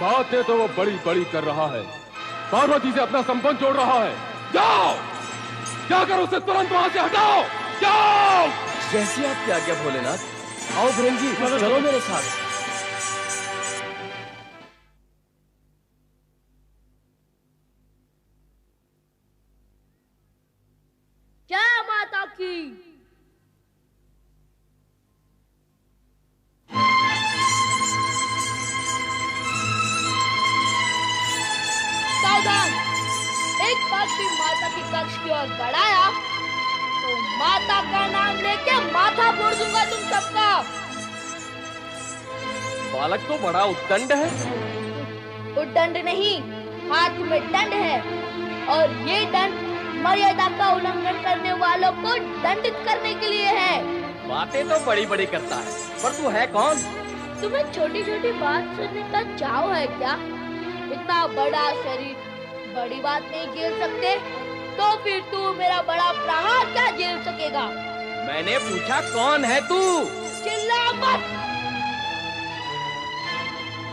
बातें तो वो बड़ी बड़ी कर रहा है, पार्वती से अपना संबंध जोड़ रहा है। जाओ, जाकर उसे तुरंत वहां से हटाओ। जाओ। जैसी आपकी आज्ञा भोलेनाथ। आओ भृंगी, चलो मेरे साथ। जय माता की। सावधान, एक बार भी माता की कक्ष की ओर बढ़ाया तो माता का नाम लेके माथा फोड़ दूंगा तुम सबका। बालक तो बड़ा उद्दंड है। उद्दंड नहीं, हाथ में दंड है, और ये दंड मर्यादा का उल्लंघन करने वालों को दंडित करने के लिए है। बातें तो बड़ी बड़ी करता है, पर तू है कौन? तुम्हें छोटी छोटी बात सुनने का चाव है क्या? इतना बड़ा शरीर बड़ी बात नहीं झेल सकते, तो फिर तू मेरा बड़ा प्रहार क्या झेल सकेगा? मैंने पूछा कौन है तू? चिल्ला मत।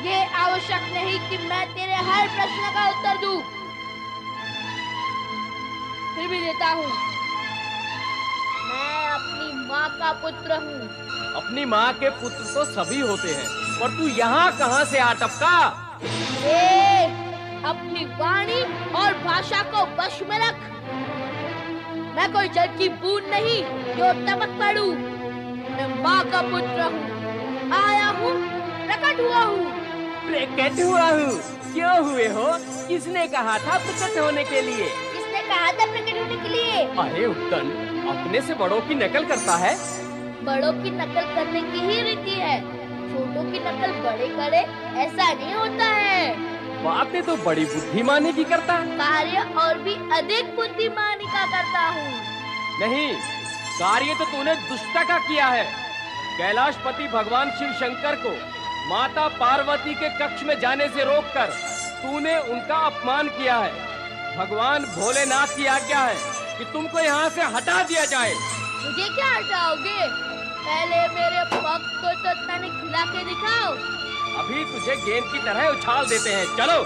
ये आवश्यक नहीं कि मैं तेरे हर प्रश्न का उत्तर दूं, फिर भी देता हूँ। मैं अपनी माँ का पुत्र हूँ। अपनी माँ के पुत्र तो सभी होते हैं, पर तू यहाँ कहाँ से आ टपका? अपनी वाणी और भाषा को वश में रख। मैं कोई जल की बूंद नहीं जो टपक पड़ूं। मैं माँ का पुत्र हूँ, आया हूँ, प्रकट हुआ हूँ। प्रकट हुआ हूँ? क्यों हुए हो? किसने कहा था प्रकट होने के लिए? किसने कहा था प्रकट होने के लिए? अरे उद्दंड, अपने से बड़ों की नकल करता है। बड़ों की नकल करने की ही रीति है, छोटों की नकल बड़े करे ऐसा नहीं होता है। बातें तो बड़ी बुद्धिमानी की करता है। कार्य और भी अधिक बुद्धिमानी का करता हूँ। नहीं, कार्य तो तूने दुष्टता का किया है। कैलाशपति भगवान शिव शंकर को माता पार्वती के कक्ष में जाने से रोककर तूने उनका अपमान किया है। भगवान भोलेनाथ की आज्ञा है कि तुमको यहाँ से हटा दिया जाए। मुझे क्या हटाओगे? पहले मेरे पग को तो तने खिला के दिखाओ। अभी तुझे गेंद की तरह उछाल देते हैं, चलो।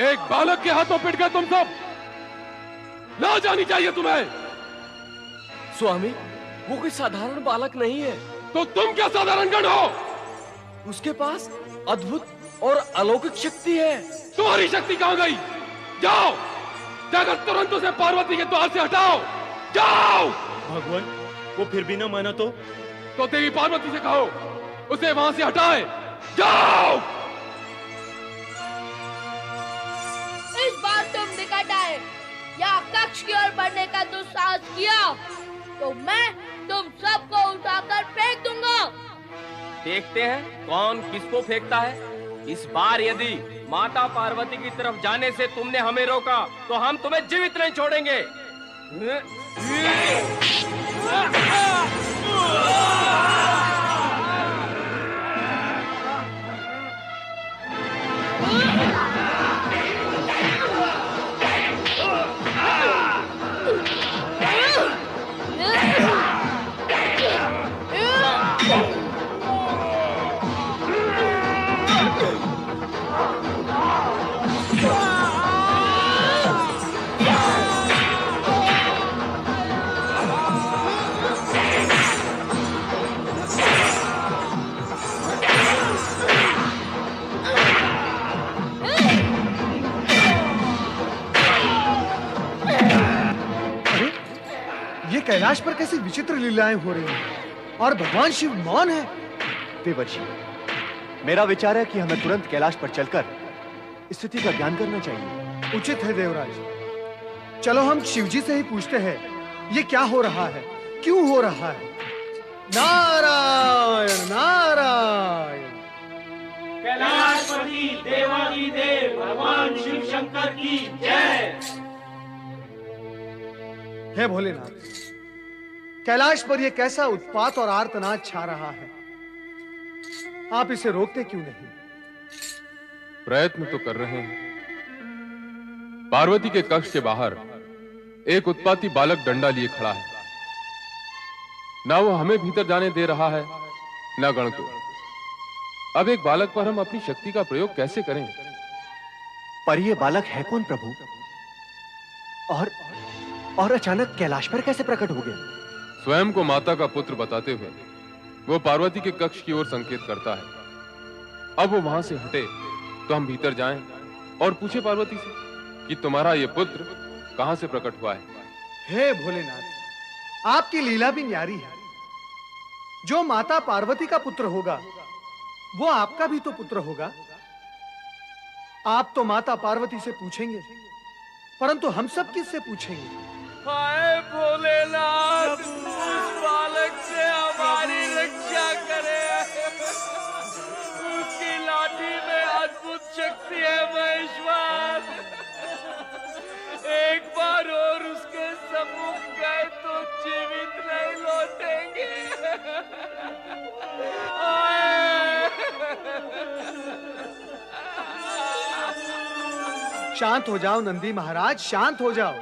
एक बालक के हाथों पिट गए तुम सब। ना जानी चाहिए तुम्हें। स्वामी, वो कोई साधारण बालक नहीं है। तो तुम क्या साधारण गण हो? उसके पास अद्भुत और अलौकिक शक्ति है। तुम्हारी शक्ति कहां गई? जाओ, जाकर तुरंत उसे पार्वती के द्वार से हटाओ। जाओ। भगवान, वो फिर भी ना माना तो देवी पार्वती से कहो उसे वहां से हटाए। जाओ। इस बार तुम निकट आए या कक्ष की ओर बढ़ने का दुस्साहस किया तो मैं तुम सबको उठाकर फेंक दूंगा। देखते हैं कौन किसको फेंकता है। इस बार यदि माता पार्वती की तरफ जाने से तुमने हमें रोका तो हम तुम्हें जीवित नहीं छोड़ेंगे। कैलाश पर कैसी विचित्र लीलाएं हो रही हैं और भगवान शिव मौन है। देवर्षि, मेरा विचार है कि हमें तुरंत कैलाश पर चलकर स्थिति का ज्ञान करना चाहिए। उचित है देवराज। चलो हम शिवजी से ही पूछते हैं, ये क्या हो रहा है, क्यों हो रहा है। नारायण नारायण। कैलाशपति देवाधिदेव भगवान शिव शंकर की जय। हे भोलेनाथ, कैलाश पर यह कैसा उत्पात और आर्तनाद छा रहा है, आप इसे रोकते क्यों नहीं? प्रयत्न तो कर रहे हैं। पार्वती के कक्ष के बाहर एक उत्पाती बालक डंडा लिए खड़ा है। ना वो हमें भीतर जाने दे रहा है, ना गण को। अब एक बालक पर हम अपनी शक्ति का प्रयोग कैसे करें? पर यह बालक है कौन प्रभु? और अचानक कैलाश पर कैसे प्रकट हो गया? स्वयं को माता का पुत्र बताते हुए वो पार्वती के कक्ष की ओर संकेत करता है। अब वो वहां से हटे तो हम भीतर जाएं और पूछे पार्वती से कि तुम्हारा ये पुत्र कहां से प्रकट हुआ है। हे भोलेनाथ, आपकी लीला भी न्यारी है। जो माता पार्वती का पुत्र होगा वो आपका भी तो पुत्र होगा। आप तो माता पार्वती से पूछेंगे, परंतु हम सब किससे पूछेंगे? हाय भोलेनाथ, उस बालक से हमारी रक्षा करे। उसकी लाठी में अद्भुत शक्ति है महेश्वर। एक बार और उसके सम्मुख गए तो जीवित नहीं लौटेंगे। शांत हो जाओ नंदी महाराज, शांत हो जाओ।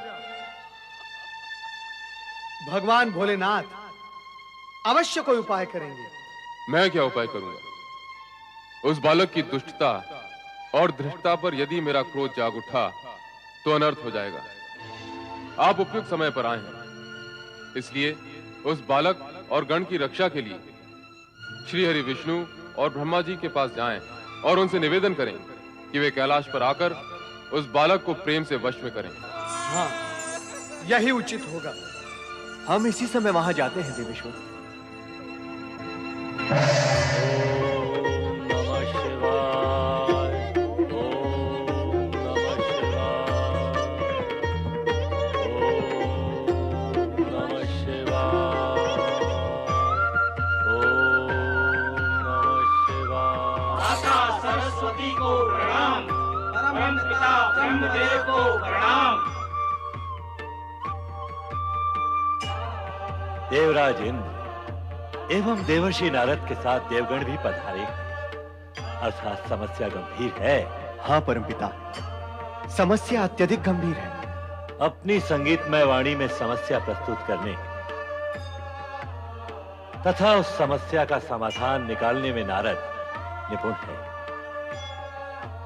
भगवान भोलेनाथ अवश्य कोई उपाय करेंगे। मैं क्या उपाय करूंगा? उस बालक की दुष्टता और धृष्टता पर यदि मेरा क्रोध जाग उठा तो अनर्थ हो जाएगा। आप उपयुक्त समय पर आए हैं, इसलिए उस बालक और गण की रक्षा के लिए श्री हरि विष्णु और ब्रह्मा जी के पास जाएं और उनसे निवेदन करें कि वे कैलाश पर आकर उस बालक को प्रेम से वश में करें। हाँ, यही उचित होगा। हम इसी समय वहां जाते हैं देवेश्वर। सरस्वती को प्रणाम, परम पिता ब्रह्मदेव को प्रणाम। देवराज इंद्र एवं देवर्षि नारद के साथ देवगण भी पधारे, अर्थात समस्या गंभीर है। हाँ परमपिता, समस्या अत्यधिक गंभीर है। अपनी संगीतमय वाणी में समस्या प्रस्तुत करने तथा उस समस्या का समाधान निकालने में नारद निपुण है।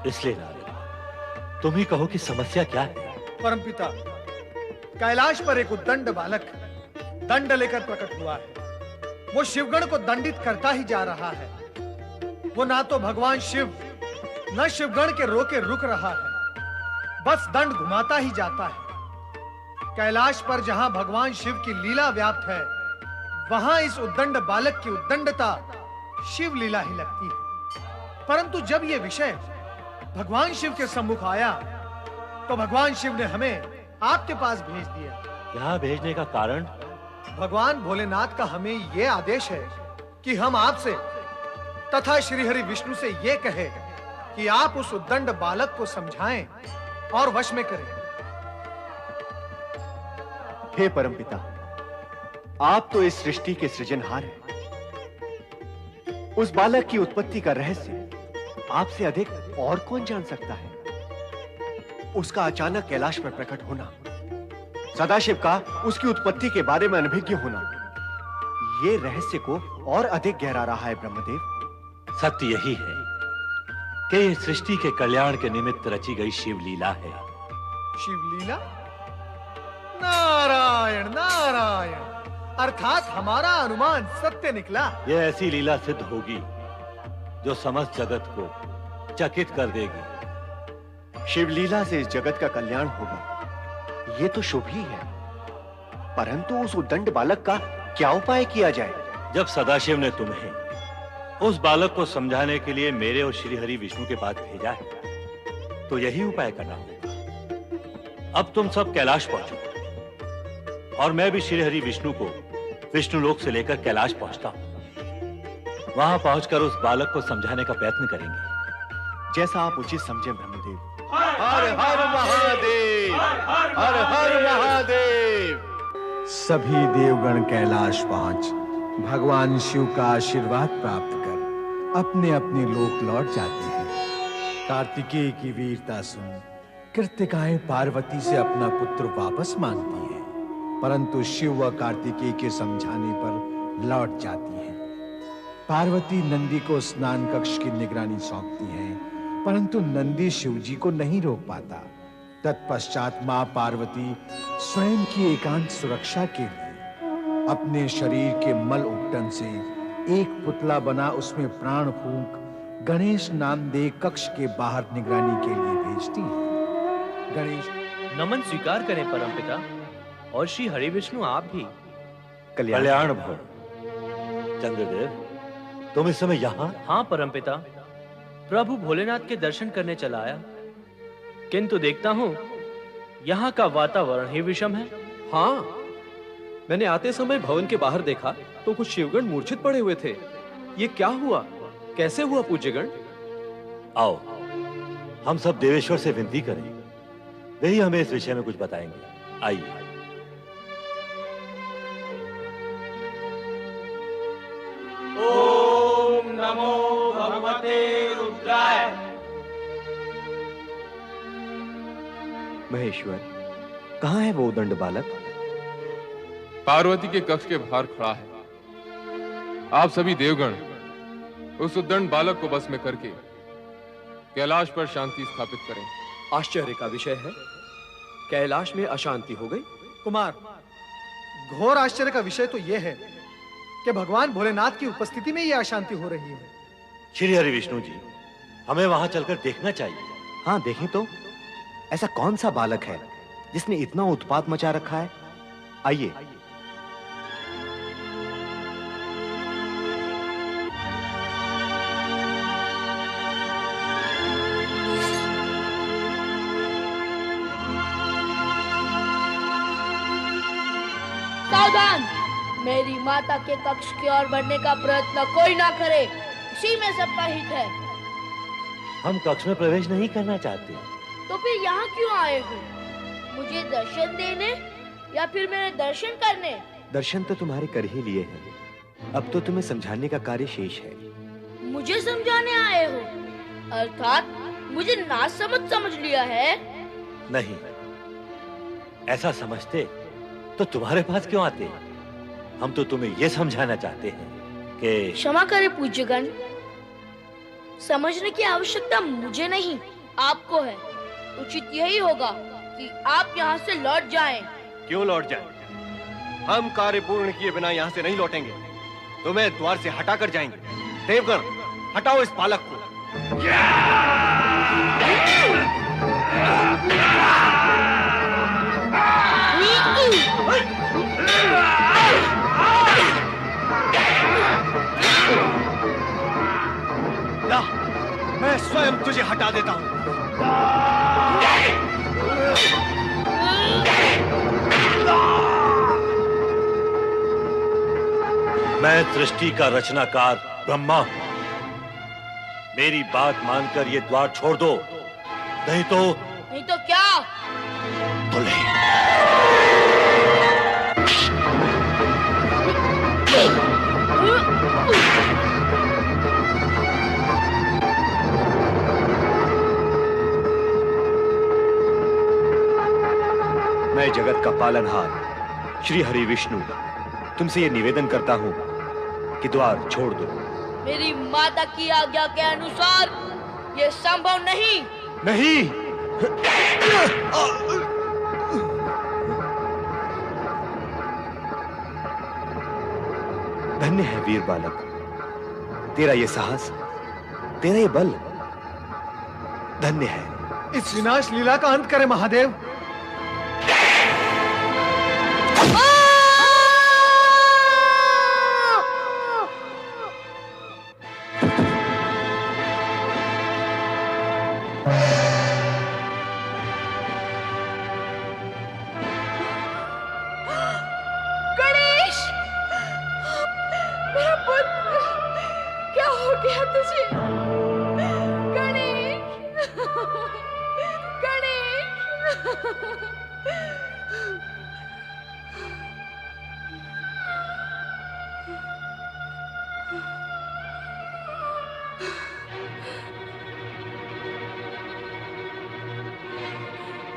इसलिए नारद, तुम ही कहो कि समस्या क्या है। परमपिता, कैलाश पर एक उद्दंड बालक दंड लेकर प्रकट हुआ है। वो शिवगण को दंडित करता ही जा रहा है। वो ना तो भगवान शिव न शिवगण के रोके रुक रहा है, बस दंड घुमाता ही जाता है। कैलाश पर जहां भगवान शिव की लीला व्याप्त है, वहां इस उद्दंड बालक की उद्दंडता शिव लीला ही लगती है। परंतु जब यह विषय भगवान शिव के सम्मुख आया तो भगवान शिव ने हमें आपके पास भेज दिया। यहां भेजने का कारण? भगवान भोलेनाथ का हमें यह आदेश है कि हम आपसे तथा श्री हरि विष्णु से यह कहे कि आप उस उद्दंड बालक को समझाएं और वश में करें। हे परमपिता, आप तो इस सृष्टि के सृजनहार हैं। उस बालक की उत्पत्ति का रहस्य आपसे अधिक और कौन जान सकता है? उसका अचानक कैलाश पर प्रकट होना, सदाशिव का उसकी उत्पत्ति के बारे में अनभिज्ञ होना, ये रहस्य को और अधिक गहरा रहा है ब्रह्मदेव। सत्य यही है कि ये सृष्टि के कल्याण के निमित्त रची गई शिवलीला है। शिवलीला? नारायण नारायण, अर्थात हमारा अनुमान सत्य निकला। यह ऐसी लीला सिद्ध होगी जो समस्त जगत को चकित कर देगी। शिवलीला से इस जगत का कल्याण होगा, ये तो शुभ ही है, परंतु उस उद्दंड बालक का क्या उपाय किया जाए? जब सदाशिव ने तुम्हें उस बालक को समझाने के लिए मेरे और श्री हरि विष्णु के पास भेजा है, तो यही उपाय करना होगा। अब तुम सब कैलाश पहुंचो और मैं भी श्री हरि विष्णु को विष्णु लोक से लेकर कैलाश पहुंचता हूं। वहां पहुंचकर उस बालक को समझाने का प्रयत्न करेंगे। जैसा आप उचित समझे ब्रह्मदेव। हर हर महादेव, हर हर महादेव। सभी देवगण कैलाश पहुंच भगवान शिव का आशीर्वाद प्राप्त कर अपने अपने लोक लौट जाते हैं। कार्तिकेय की वीरता सुन कृत्तिकाएं पार्वती से अपना पुत्र वापस मांगती हैं, परंतु शिव व कार्तिकेय के समझाने पर लौट जाती हैं। पार्वती नंदी को स्नान कक्ष की निगरानी सौंपती हैं, परंतु नंदी शिवजी को नहीं रोक पाता। तत्पश्चात मां पार्वती स्वयं की एकांत सुरक्षा के लिए अपने शरीर के मल उपटन से एक पुतला बना उसमें प्राण फूंक गणेश नामदेव कक्ष के बाहर निगरानी के लिए भेजती है। गणेश नमन स्वीकार करें परमपिता, और श्री हरि विष्णु आप भी। कल्याण भव। चंद्रदेव, तुम इस समय यहाँ? हाँ परमपिता, प्रभु भोलेनाथ के दर्शन करने चला आया, किंतु देखता हूँ यहाँ का वातावरण ही विषम है। हाँ, मैंने आते समय भवन के बाहर देखा तो कुछ शिवगण मूर्छित पड़े हुए थे। ये क्या हुआ, कैसे हुआ पूज्यगण? आओ हम सब देवेश्वर से विनती करें, वही हमें इस विषय में कुछ बताएंगे। आइए। ओम नमो भगवते रुद्राय। महेश्वर, कहाँ है वो उद्दंड बालक? पार्वती के कक्ष के बाहर खड़ा है। आप सभी देवगण उस उद्दंड बालक को बस में करके कैलाश पर शांति स्थापित करें। आश्चर्य का विषय है, कैलाश में अशांति हो गई। कुमार, घोर आश्चर्य का विषय तो यह है कि भगवान भोलेनाथ की उपस्थिति में यह अशांति हो रही है। श्री हरि विष्णु जी, हमें वहां चलकर देखना चाहिए। हाँ, देखें तो ऐसा कौन सा बालक है जिसने इतना उत्पात मचा रखा है? आइए। सावधान, मेरी माता के कक्ष की ओर बढ़ने का प्रयत्न कोई ना करे, इसी में सबका हित है। हम कक्ष में प्रवेश नहीं करना चाहते। तो फिर यहाँ क्यों आए हो? मुझे दर्शन देने या फिर मेरे दर्शन करने? दर्शन तो तुम्हारे कर ही लिए हैं, अब तो तुम्हें समझाने का कार्य शेष है। मुझे समझाने आए हो? अर्थात मुझे नासमझ समझ लिया है? नहीं, ऐसा समझते तो तुम्हारे पास क्यों आते? हम तो तुम्हें यह समझाना चाहते हैं कि क्षमा करें पूज्यगण, समझने की आवश्यकता मुझे नहीं आपको है। उचित यही होगा कि आप यहाँ से लौट जाएं। क्यों लौट जाएं? हम कार्य पूर्ण किए बिना यहाँ से नहीं लौटेंगे, तुम्हें द्वार से हटा कर जाएंगे। देवगण, हटाओ इस बालक को। ला, मैं स्वयं तुझे हटा देता हूँ। मैं सृष्टि का रचनाकार ब्रह्मा हूं। मेरी बात मानकर ये द्वार छोड़ दो, नहीं तो क्या? मैं जगत का पालनहार श्री हरि विष्णु तुमसे ये निवेदन करता हूं कि द्वार छोड़ दो। मेरी माता की आज्ञा के अनुसार ये संभव नहीं। नहीं। धन्य है वीर बालक, तेरा ये साहस, तेरा ये बल धन्य है। इस विनाश लीला का अंत करे महादेव। गणेश, मेरा पुत्र, क्या हो गया तुझे? गणेश, गणेश।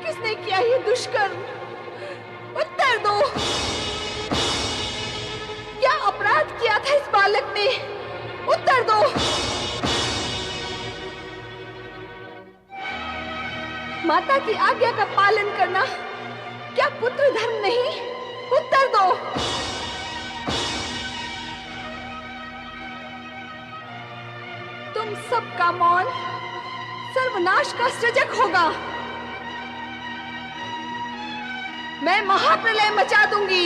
किसने किया ये दुष्कर्म? उत्तर दो। क्या अपराध किया था इस बालक ने? उत्तर दो। माता की आज्ञा का पालन करना क्या पुत्र धर्म नहीं? उत्तर दो। तुम सबका मौन सर्वनाश का सृजक होगा। मैं महाप्रलय मचा दूंगी।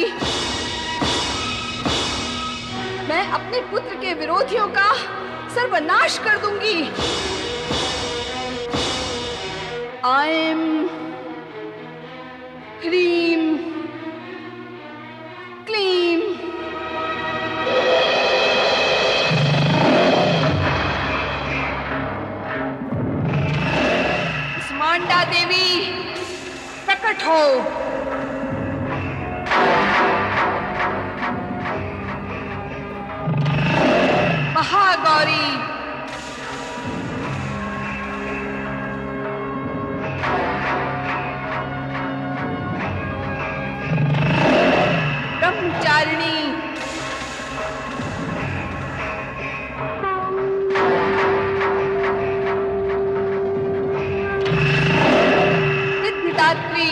मैं अपने पुत्र के विरोधियों का सर्वनाश कर दूंगी। ऐं ह्रीं क्लीं स्मांडा देवी प्रकट हो। महागौरी ब्रह्मचारिणी सिद्धिदात्री